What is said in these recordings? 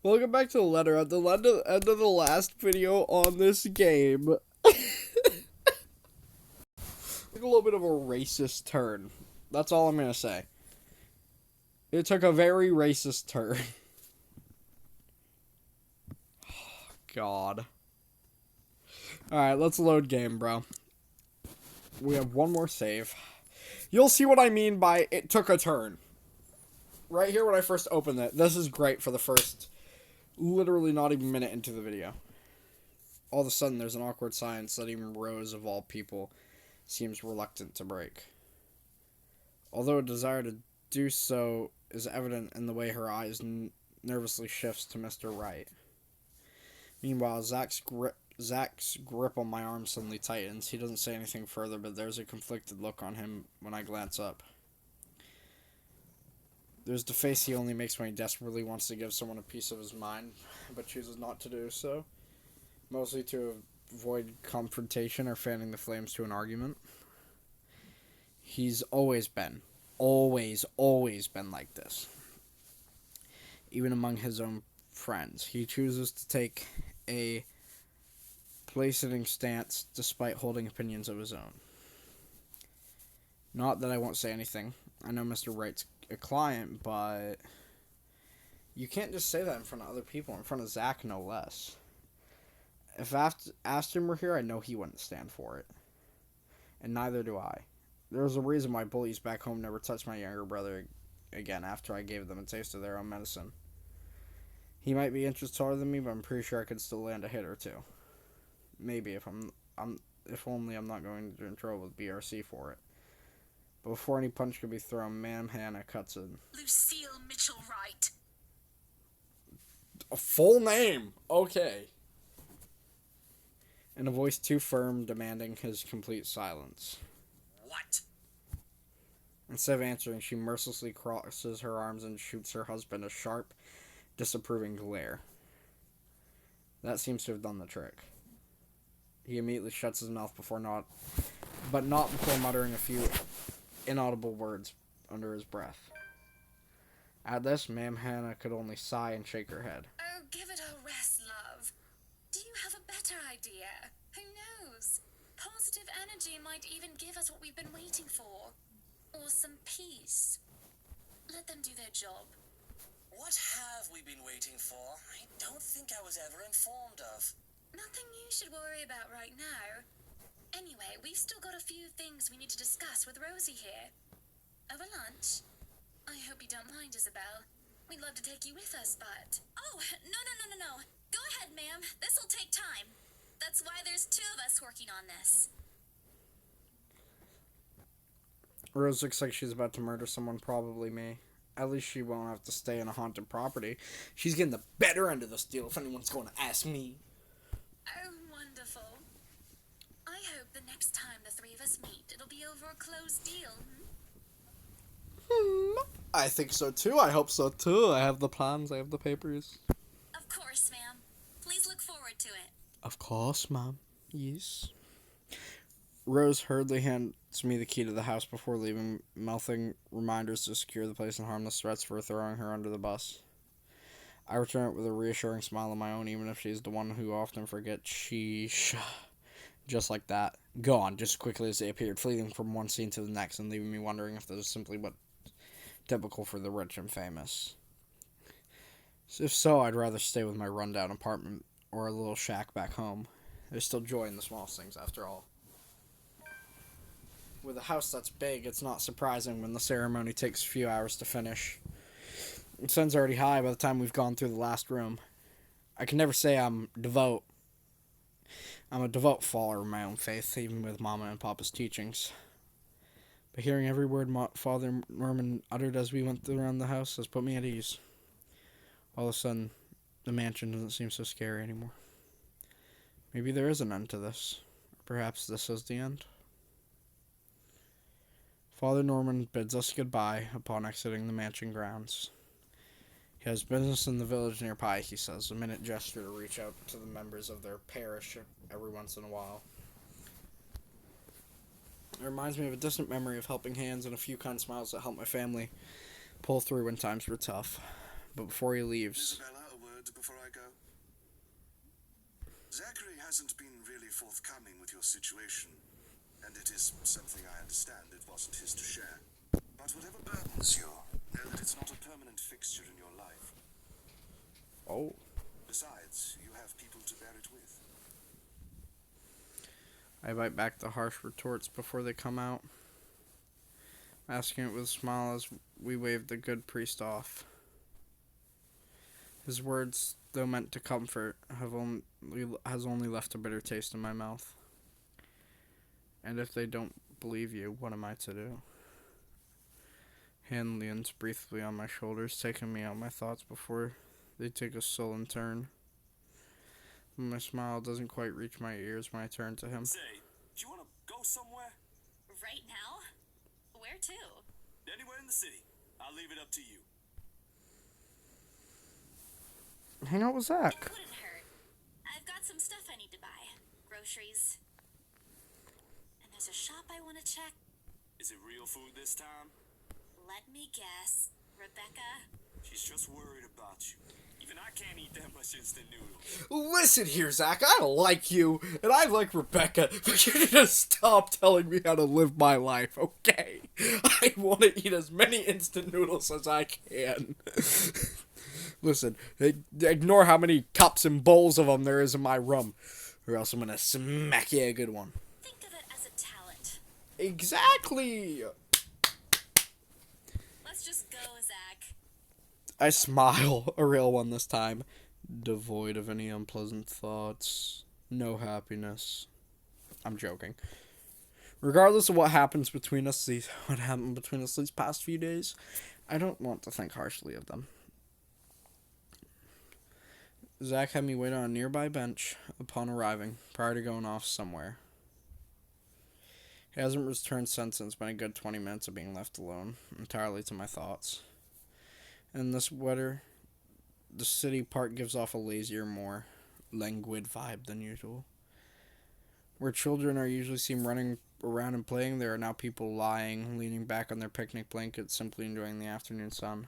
Welcome back to the letter. At the end of the last video on this game, took a little bit of a racist turn. That's all I'm gonna say. It took a very racist turn. God. Alright, let's load game, bro. We have one more save. You'll see what I mean by it took a turn. Right here when I first opened it. This is great for the first, literally not even a minute into the video. All of a sudden, there's an awkward silence that even Rose, of all people, seems reluctant to break. Although a desire to do so is evident in the way her eyes nervously shifts to Mr. Wright. Meanwhile, Zach's grip on my arm suddenly tightens. He doesn't say anything further, but there's a conflicted look on him when I glance up. There's the face he only makes when he desperately wants to give someone a piece of his mind, but chooses not to do so. Mostly to avoid confrontation or fanning the flames to an argument. He's always been like this. Even among his own friends. He chooses to take a place-sitting stance despite holding opinions of his own. Not that I won't say anything. I know Mr. Wright's a client, but you can't just say that in front of other people, in front of Zach no less. If Ashton were here, I know he wouldn't stand for it. And neither do I. There's a reason why bullies back home never touched my younger brother again after I gave them a taste of their own medicine. He might be inches taller than me, but I'm pretty sure I could still land a hit or two. Maybe if if only I'm not going to get in trouble with BRC for it. But before any punch could be thrown, Ma'am Hannah cuts in. Lucille Mitchell Wright. A full name! Okay. In a voice too firm, demanding his complete silence. What? Instead of answering, she mercilessly crosses her arms and shoots her husband a sharp, disapproving glare. That seems to have done the trick. He immediately shuts his mouth not before muttering a few inaudible words under his breath. At this, Ma'am Hannah could only sigh and shake her head. Oh, give it a rest, love. Do you have a better idea? Who knows? Positive energy might even give us what we've been waiting for. Or some peace. Let them do their job. What have we been waiting for? I don't think I was ever informed of. Nothing you should worry about right now. Anyway, we've still got a few things we need to discuss with Rosie here. Over lunch? I hope you don't mind, Isabel. We'd love to take you with us, but... Oh, no. Go ahead, ma'am. This'll take time. That's why there's two of us working on this. Rose looks like she's about to murder someone, probably me. At least she won't have to stay in a haunted property. She's getting the better end of this deal if anyone's going to ask me. Oh, wonderful. I hope the next time the three of us meet, it'll be over a closed deal, I think so too. I hope so too. I have the plans. I have the papers. Of course, ma'am. Please look forward to it. Of course, ma'am. Yes. Rose hurriedly hands me the key to the house before leaving, mouthing reminders to secure the place and harmless threats for throwing her under the bus. I return it with a reassuring smile of my own, even if she's the one who often forgets sheesh. Just like that. Gone, just as quickly as they appeared, fleeing from one scene to the next and leaving me wondering if this is simply what typical for the rich and famous. If so, I'd rather stay with my rundown apartment or a little shack back home. There's still joy in the smallest things, after all. With a house that's big, it's not surprising when the ceremony takes a few hours to finish. The sun's already high by the time we've gone through the last room. I can never say I'm devout. I'm a devout follower of my own faith, even with Mama and Papa's teachings. But hearing every word Father Norman uttered as we went around the house has put me at ease. All of a sudden, the mansion doesn't seem so scary anymore. Maybe there is an end to this. Perhaps this is the end. Father Norman bids us goodbye upon exiting the mansion grounds. He has business in the village nearby, he says, a minute gesture to reach out to the members of their parish every once in a while. It reminds me of a distant memory of helping hands and a few kind smiles that helped my family pull through when times were tough. but before he leaves... Isabella, a word before I go? Zachary hasn't been really forthcoming with your situation, and it is something I understand it wasn't his to share. But whatever burdens you, know that it's not a permanent fixture in your life. Oh. Besides, you have people to bear it with. I bite back the harsh retorts before they come out, asking it with a smile as we wave the good priest off. His words, though meant to comfort, has only left a bitter taste in my mouth. And if they don't believe you, what am I to do? Hand leans briefly on my shoulders, taking me out my thoughts before they take a sullen turn. My smile doesn't quite reach my ears when I turn to him. Say, do you want to go somewhere? Right now? Where to? Anywhere in the city. I'll leave it up to you. Hang out with Zach. It wouldn't hurt. I've got some stuff I need to buy. Groceries. And there's a shop I want to check. Is it real food this time? Let me guess. Rebecca? She's just worried about you. Even I can't eat that much instant noodles. Listen here, Zach, I like you, and I like Rebecca, but you need to stop telling me how to live my life, okay? I want to eat as many instant noodles as I can. Listen, ignore how many cups and bowls of them there is in my room, or else I'm gonna smack you a good one. Think of it as a talent. Exactly! Let's just go, Zach. I smile, a real one this time, devoid of any unpleasant thoughts, no happiness. I'm joking. Regardless of what happened between us these past few days, I don't want to think harshly of them. Zach had me wait on a nearby bench upon arriving, prior to going off somewhere. He hasn't returned since, and it's been a good 20 minutes of being left alone, entirely to my thoughts. In this weather, the city park gives off a lazier, more languid vibe than usual. Where children are usually seen running around and playing, there are now people lying, leaning back on their picnic blankets, simply enjoying the afternoon sun.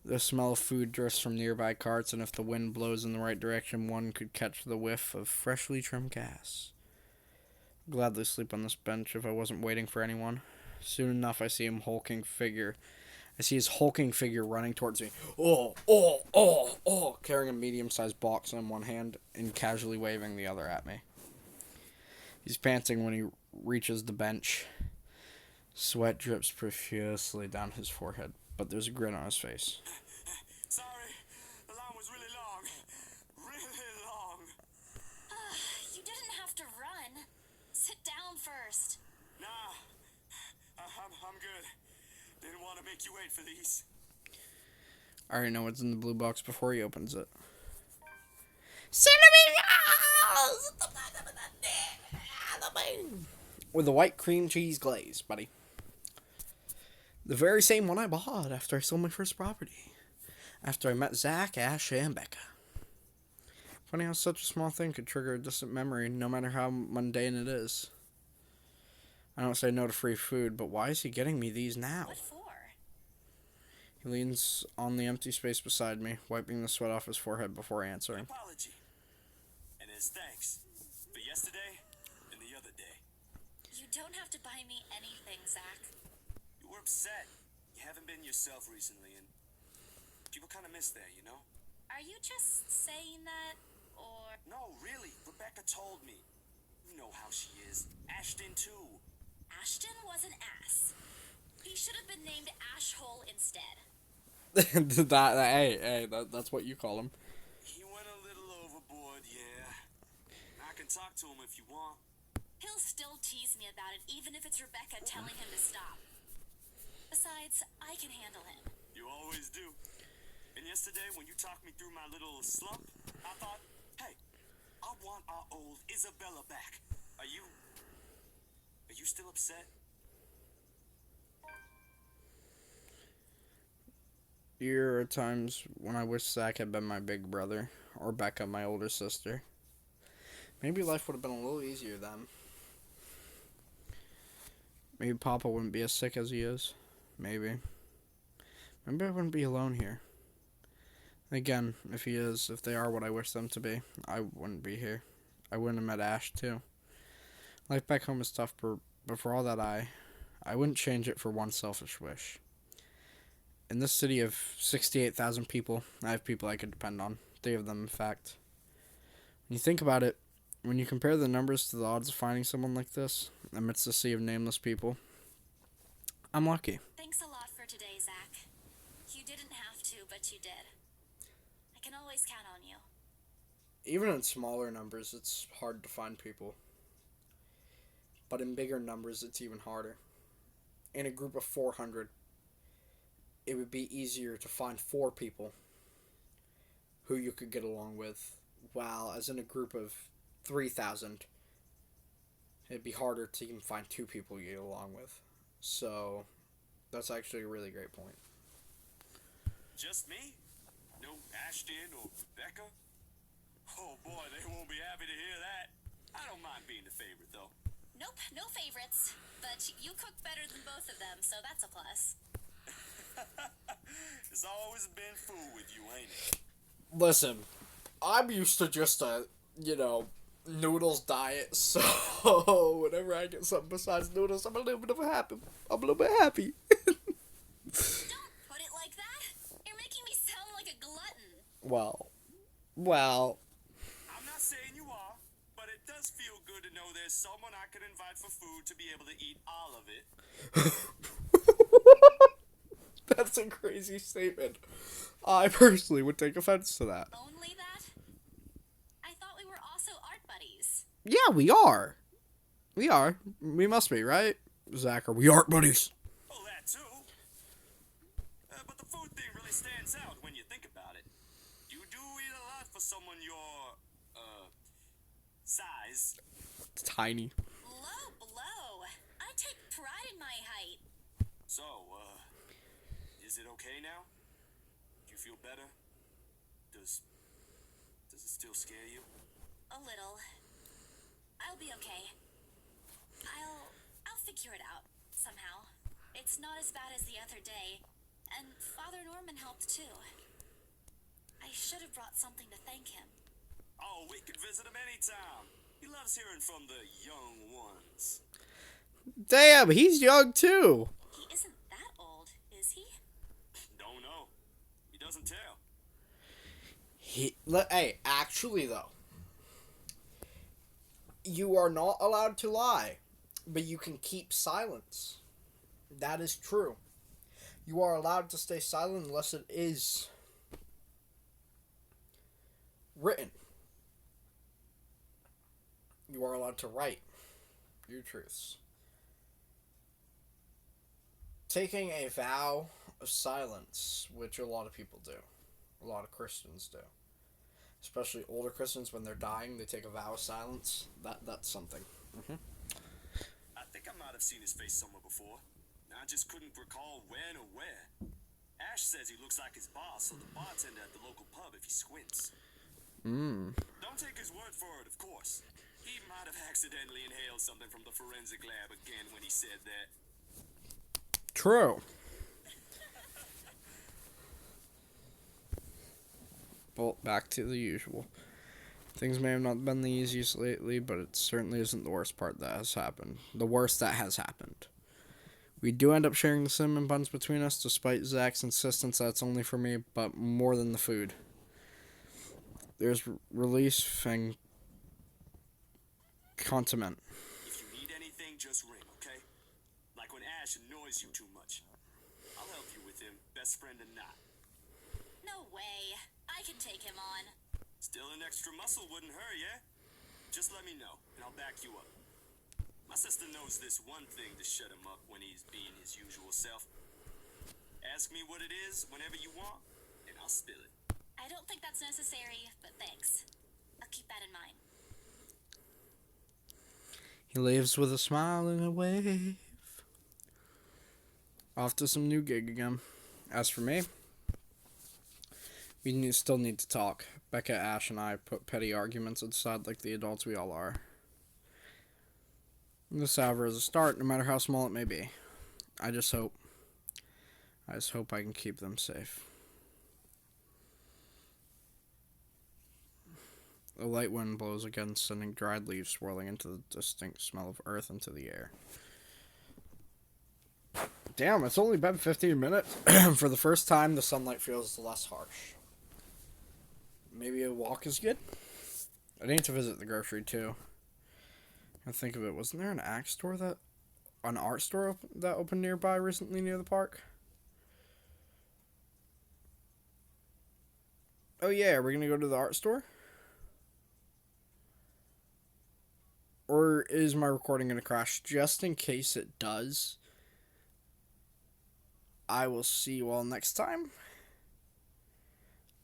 The smell of food drifts from nearby carts, and if the wind blows in the right direction, one could catch the whiff of freshly trimmed gas. I'd gladly sleep on this bench if I wasn't waiting for anyone. Soon enough, I see his hulking figure running towards me. Carrying a medium-sized box in one hand and casually waving the other at me. He's panting when he reaches the bench. Sweat drips profusely down his forehead, but there's a grin on his face. Sorry, the line was really long. Really long. You didn't have to run. Sit down first. Nah, I'm good. Didn't want to make you wait for these. I already know what's in the blue box before he opens it. With a white cream cheese glaze, buddy. The very same one I bought after I sold my first property. After I met Zach, Ash, and Becca. Funny how such a small thing could trigger a distant memory, no matter how mundane it is. I don't say no to free food, but why is he getting me these now? What for? He leans on the empty space beside me, wiping the sweat off his forehead before answering. Apology. And as thanks for yesterday and the other day. You don't have to buy me anything, Zach. You were upset. You haven't been yourself recently, and people kind of miss that, you know? Are you just saying that, or... No, really. Rebecca told me. You know how she is. Ashton, too. Ashton was an ass. He should have been named Ashhole instead. That's what you call him. He went a little overboard, yeah. I can talk to him if you want. He'll still tease me about it, even if it's Rebecca telling him to stop. Besides, I can handle him. You always do. And yesterday, when you talked me through my little slump, I thought, hey, I want our old Isabella back. Are you still upset? There are times when I wish Zach had been my big brother, or Becca, my older sister. Maybe life would have been a little easier then. Maybe Papa wouldn't be as sick as he is. Maybe. Maybe I wouldn't be alone here. Again, if they are what I wish them to be, I wouldn't be here. I wouldn't have met Ash, too. Life back home is tough, but for all that, I wouldn't change it for one selfish wish. In this city of 68,000 people, I have people I could depend on. 3 of them, in fact. When you think about it, when you compare the numbers to the odds of finding someone like this, amidst a sea of nameless people, I'm lucky. Thanks a lot for today, Zach. You didn't have to, but you did. I can always count on you. Even in smaller numbers, it's hard to find people. But in bigger numbers, it's even harder. In a group of 400, it would be easier to find 4 people who you could get along with, while as in a group of 3,000, it'd be harder to even find 2 people you get along with. So, that's actually a really great point. Just me? No Ashton or Becca? Oh boy, they won't be happy to hear that. I don't mind being the favorite, though. Nope, no favorites. But you cook better than both of them, so that's a plus. It's always been fool with you, ain't it? Listen, I'm used to just a, noodles diet, so whenever I get something besides noodles, I'm a little bit happy. Don't put it like that. You're making me sound like a glutton. Well. I'm not saying you are, but it does feel good to know there's someone I could invite for food to be able to eat all of it. That's a crazy statement. I personally would take offense to that. Only that? I thought we were also art buddies. Yeah, we are. We must be, right? Zach, are we art buddies? Oh, that too. But the food thing really stands out when you think about it. You do eat a lot for someone your, size. Tiny. Low blow. I take pride in my height. So, is it okay now? Do you feel better? Does it still scare you? A little. I'll be okay. I'll figure it out, somehow. It's not as bad as the other day, and Father Norman helped too. I should have brought something to thank him. Oh, we could visit him anytime. He loves hearing from the young ones. Damn, he's young too. He isn't that old, is he? Don't know. He doesn't tell. Hey, actually though, you are not allowed to lie, but you can keep silence. That is true. You are allowed to stay silent unless it is written. You are allowed to write your truths. Taking a vow of silence, which a lot of people do. A lot of Christians do. Especially older Christians, when they're dying, they take a vow of silence. That's something. Mm-hmm. I think I might have seen his face somewhere before. I just couldn't recall when or where. Ash says he looks like his boss, or the bartender at the local pub if he squints. Don't take his word for it, of course. He might have accidentally inhaled something from the forensic lab again when he said that. True. Well, back to the usual. Things may have not been the easiest lately, but it certainly isn't the worst part that has happened. The worst that has happened. We do end up sharing the cinnamon buns between us, despite Zach's insistence that it's only for me, but more than the food. There's relief and contentment. If you need anything, just ring, okay? Like when Ash annoys you too much. I'll help you with him, best friend or not. No way. I can take him on. Still an extra muscle wouldn't hurt, yeah? Just let me know, and I'll back you up. My sister knows this one thing to shut him up when he's being his usual self. Ask me what it is whenever you want, and I'll spill it. I don't think that's necessary, but thanks. I'll keep that in mind. He leaves with a smile and a wave. Off to some new gig again. As for me, we still need to talk. Becca, Ash, and I put petty arguments aside like the adults we all are. This, however, is a start, no matter how small it may be. I just hope I can keep them safe. A light wind blows again, sending dried leaves swirling into the distinct smell of earth into the air. Damn, it's only been 15 minutes. For the first time, the sunlight feels less harsh. Maybe a walk is good? I need to visit the grocery, too. I think of it. Wasn't there an an art store that opened nearby recently near the park? Oh, yeah, are we going to go to the art store? Or is my recording going to crash? Just in case it does, I will see you all next time.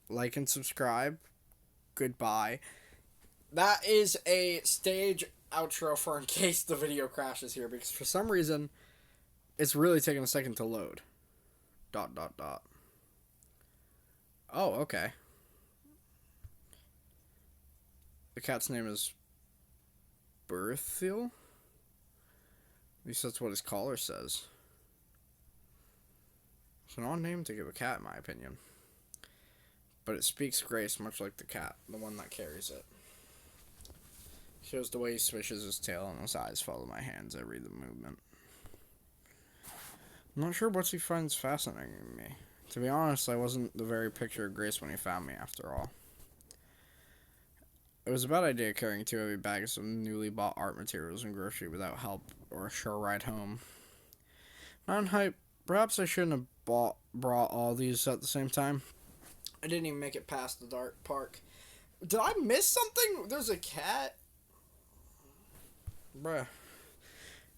Like and subscribe. Goodbye. That is a stage outro for in case the video crashes here, because for some reason it's really taking a second to load. ... Oh, okay. The cat's name is Berthiel? At least that's what his collar says. It's an odd name to give a cat, in my opinion. But it speaks grace, much like the cat, the one that carries it. Shows the way he swishes his tail and his eyes follow my hands. I read the movement. I'm not sure what he finds fascinating in me. To be honest, I wasn't the very picture of grace when he found me, after all. It was a bad idea carrying 2 heavy bags of newly bought art materials and grocery without help or a sure ride home. Not in hype. Perhaps I shouldn't have brought all these at the same time. I didn't even make it past the dark park. Did I miss something? There's a cat? Bruh.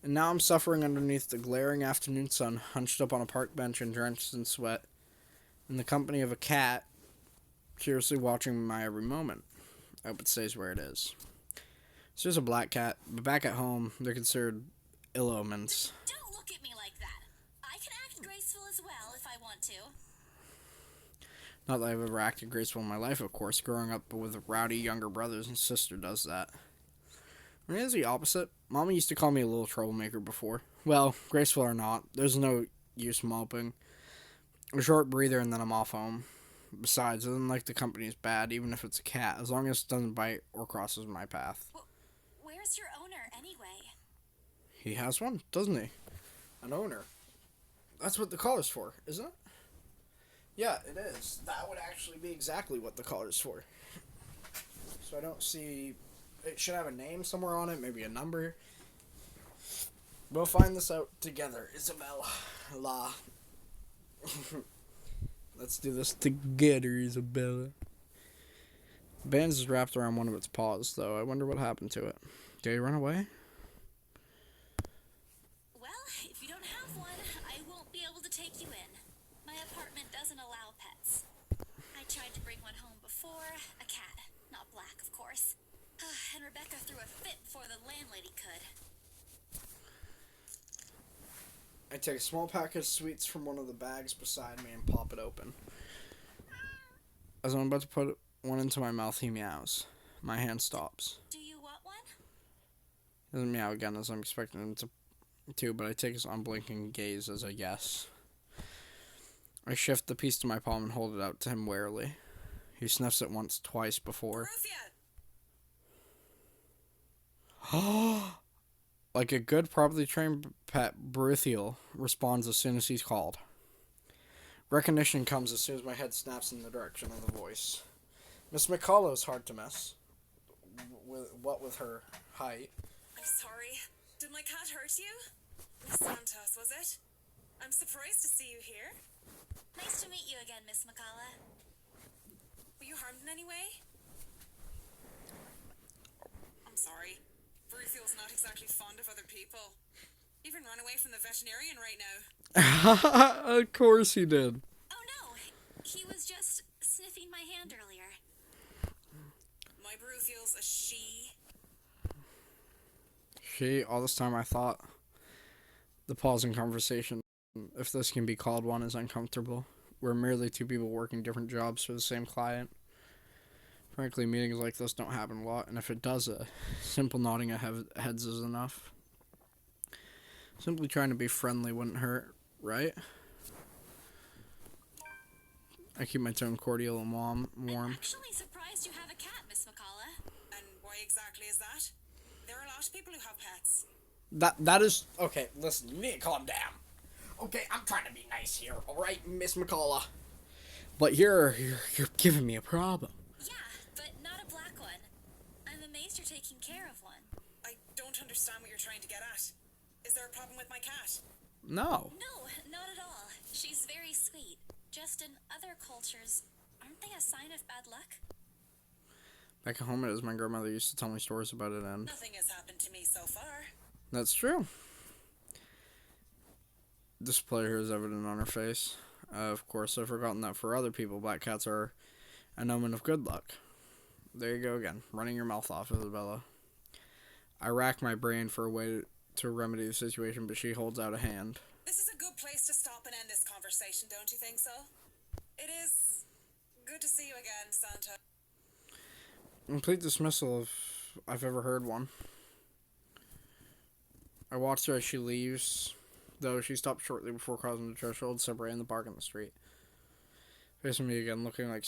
And now I'm suffering underneath the glaring afternoon sun, hunched up on a park bench and drenched in sweat, in the company of a cat, curiously watching my every moment. I hope it stays where it is. It's just a black cat, but back at home, they're considered ill omens. Don't look at me like that. I can act graceful as well if I want to. Not that I've ever acted graceful in my life, of course. Growing up with rowdy younger brothers and sister does that. I mean, it's the opposite. Mama used to call me a little troublemaker before. Well, graceful or not, there's no use moping. A short breather and then I'm off home. Besides, I don't like the company's bad, even if it's a cat, as long as it doesn't bite or crosses my path. Where's your owner, anyway? He has one, doesn't he? An owner. That's what the collar's for, isn't it? Yeah, it is. That would actually be exactly what the collar's for. So I don't see... It should have a name somewhere on it, maybe a number. We'll find this out together, Isabella. Let's do this together, Isabella. The band is wrapped around one of its paws, though. I wonder what happened to it. Did he run away? Well, if you don't have one, I won't be able to take you in. My apartment doesn't allow pets. I tried to bring one home before. A cat. Not black, of course. And Rebecca threw a fit before the landlady could. I take a small package of sweets from one of the bags beside me and pop it open. As I'm about to put one into my mouth, he meows. My hand stops. Do you want one? He doesn't meow again as I'm expecting him to, but I take his unblinking gaze as a yes. I shift the piece to my palm and hold it out to him warily. He sniffs it once, twice before. Like a good, properly trained pet, Berthiel responds as soon as he's called. Recognition comes as soon as my head snaps in the direction of the voice. Miss McCullough's hard to miss. What with her height. I'm sorry. Did my cat hurt you? Miss Santos, was it? I'm surprised to see you here. Nice to meet you again, Miss McCullough. Were you harmed in any way? I'm sorry. Berthiel's not exactly fond of other people. Even ran away from the veterinarian right now. Of course he did. Oh no, he was just sniffing my hand earlier. My Berthiel's a she. She, all this time I thought the pause in conversation, if this can be called one, is uncomfortable. We're merely two people working different jobs for the same client. Frankly, meetings like this don't happen a lot, and if it does, a simple nodding of heads is enough. Simply trying to be friendly wouldn't hurt, right? I keep my tone cordial and warm. Actually surprised you have a cat, Miss McCullough. And why exactly is that? There are a lot of people who have pets. That is okay. Listen, you need to calm down. Okay, I'm trying to be nice here, all right, Miss McCullough. But you're giving me a problem. Yeah, but not a black one. I'm amazed you're taking care of one. I don't understand what you're trying to get at. Is there a problem with my cat? No. No, not at all. She's very sweet. Just in other cultures, aren't they a sign of bad luck? Back at home, it is my grandmother used to tell me stories about it, and Nothing has happened to me so far. that's true. Display here is evident on her face. Of course, I've forgotten that for other people, black cats are an omen of good luck. There you go again, running your mouth off, Isabella. I rack my brain for a way to remedy the situation, but she holds out a hand. This is a good place to stop and end this conversation, don't you think so? It is good to see you again, Santa. Complete dismissal if I've ever heard one. I watched her as she leaves, though she stopped shortly before crossing the threshold, separating the park and the street. Facing me again, looking like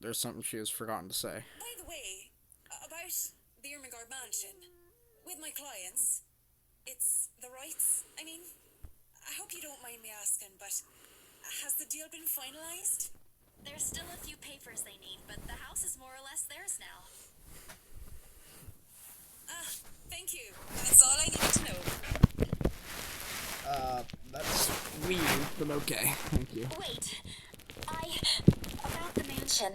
there's something she has forgotten to say. By the way, about the Ermengarde mansion, with my clients, it's the rights. I mean, I hope you don't mind me asking, but has the deal been finalized? There's still a few papers they need, but the house is more or less theirs now. Thank you. That's all I needed to know. That's weird, but okay. Thank you. Wait, about the mansion.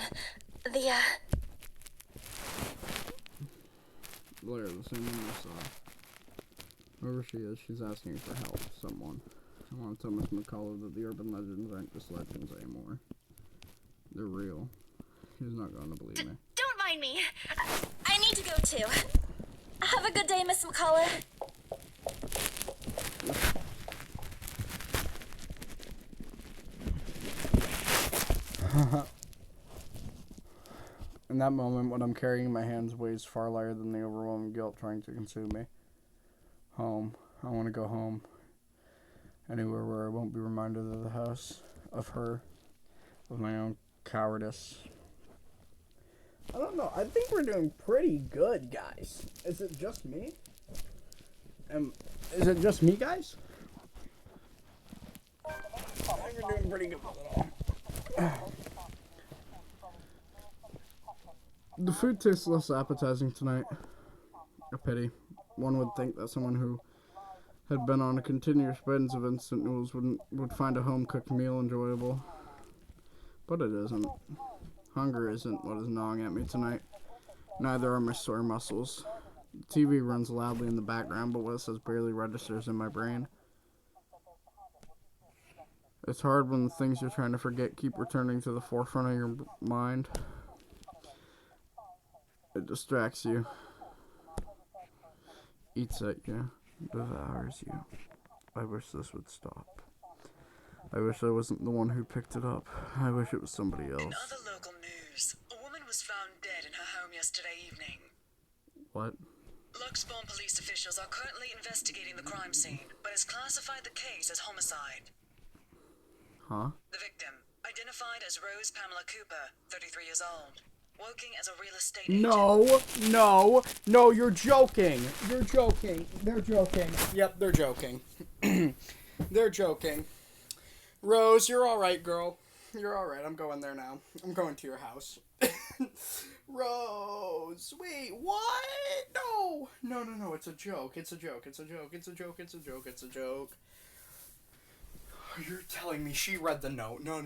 Blair, the same one I saw. Whoever she is, she's asking for help. Someone. I want to tell Miss McCullough that the urban legends aren't just legends anymore. They're real. She's not going to believe me. Don't mind me. I need to go too. Have a good day, Miss McCullough. In that moment, what I'm carrying in my hands weighs far lighter than the overwhelming guilt trying to consume me. Home. I want to go home. Anywhere where I won't be reminded of the house, of her, of my own cowardice. I don't know. I think we're doing pretty good, guys. Is it just me? Is it just me, guys? I think we're doing pretty good with it all. The food tastes less appetizing tonight. A pity. One would think that someone who had been on a continuous binge of instant noodles would find a home-cooked meal enjoyable. But it isn't. Hunger isn't what is gnawing at me tonight. Neither are my sore muscles. The TV runs loudly in the background, but what it says barely registers in my brain. It's hard when the things you're trying to forget keep returning to the forefront of your mind. It distracts you. Eats at you. Devours you. I wish this would stop. I wish I wasn't the one who picked it up. I wish it was somebody else. In other local news, a woman was found dead in her home yesterday evening. What? Luxbourne police officials are currently investigating the crime scene, but has classified the case as homicide. Huh? The victim, identified as Rose Pamela Cooper, 33 years old, working as a real estate agent. No, you're joking. You're joking. They're joking. Yep, they're joking. They're joking. Rose, you're alright, girl. You're alright. I'm going there now. I'm going to your house. Rose, wait, what? No. No, it's a joke. It's a joke. You're telling me she read the note. No.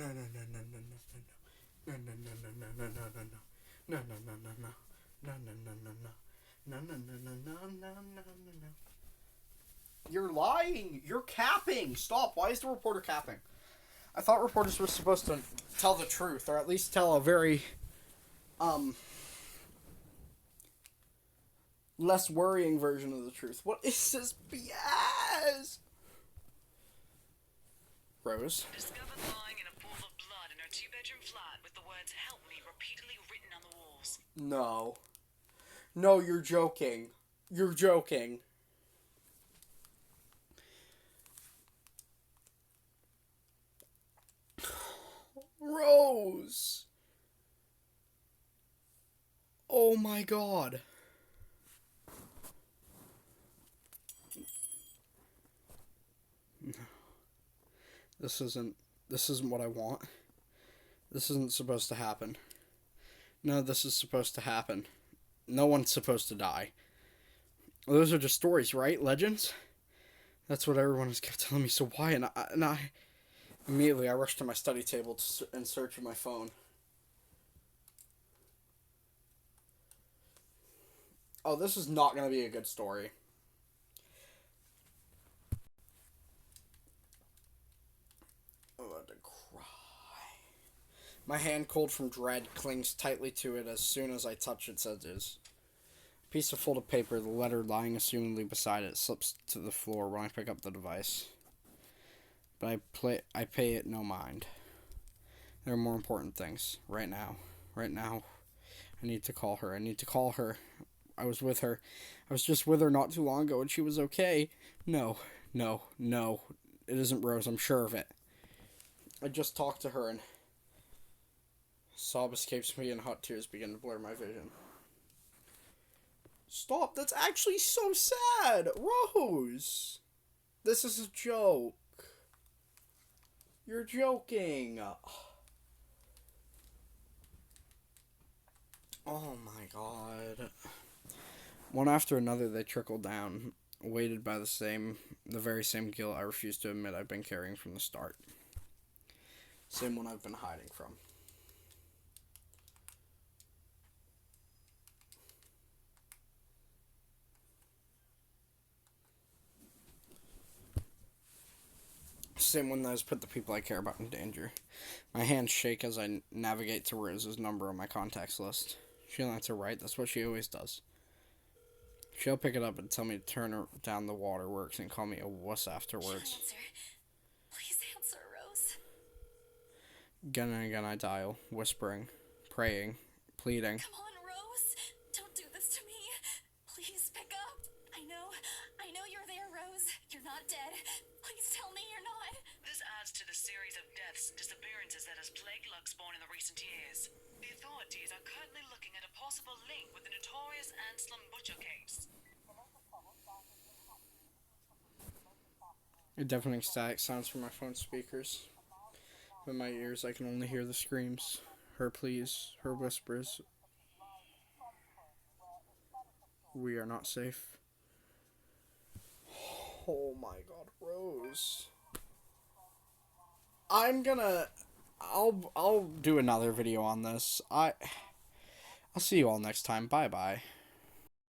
You're lying. You're capping. Stop. Why is the reporter capping? I thought reporters were supposed to tell the truth, or at least tell a very, less worrying version of the truth. What is this BS? Rose? Discovered lying in a pool of blood in her two-bedroom flat with the words "Help me" repeatedly written on the walls. No, you're joking. You're joking. Rose! Oh my god. This isn't what I want. This isn't supposed to happen. No, this is supposed to happen. No one's supposed to die. Those are just stories, right? Legends? That's what everyone has kept telling me, so why? And I immediately I rushed to my study table in search of my phone. Oh, this is not going to be a good story. I'm about to cry. My hand, cold from dread, clings tightly to it as soon as I touch its edges. A piece of folded paper, the letter lying assumedly beside it, slips to the floor when I pick up the device. But I pay it no mind. There are more important things. Right now, I need to call her. I was with her. I was just with her not too long ago and she was okay. No. It isn't Rose, I'm sure of it. I just talked to her and sob escapes me and hot tears begin to blur my vision. Stop, that's actually so sad! Rose! This is a joke. You're joking. Oh my god. One after another, they trickle down, weighted by the very same guilt I refuse to admit I've been carrying from the start. Same one I've been hiding from. Same one that has put the people I care about in danger. My hands shake as I navigate to Rose's number on my contacts list. She'll answer right, that's what she always does. She'll pick it up and tell me to turn down the waterworks and call me a wuss afterwards. Please answer, Rose. Again and again I dial, whispering, praying, pleading. Come on, Rose. Don't do this to me. Please pick up. I know you're there, Rose. You're not dead. Please tell me you're not. This adds to the series of deaths and disappearances that has plagued Luxbourne in the recent years. The authorities are currently looking at a possible link with the notorious Anselm Butcher case. A deafening static sounds from my phone speakers. In my ears, I can only hear the screams, her pleas, her whispers. We are not safe. Oh my god, Rose. I'll do another video on this. I'll see you all next time. Bye bye.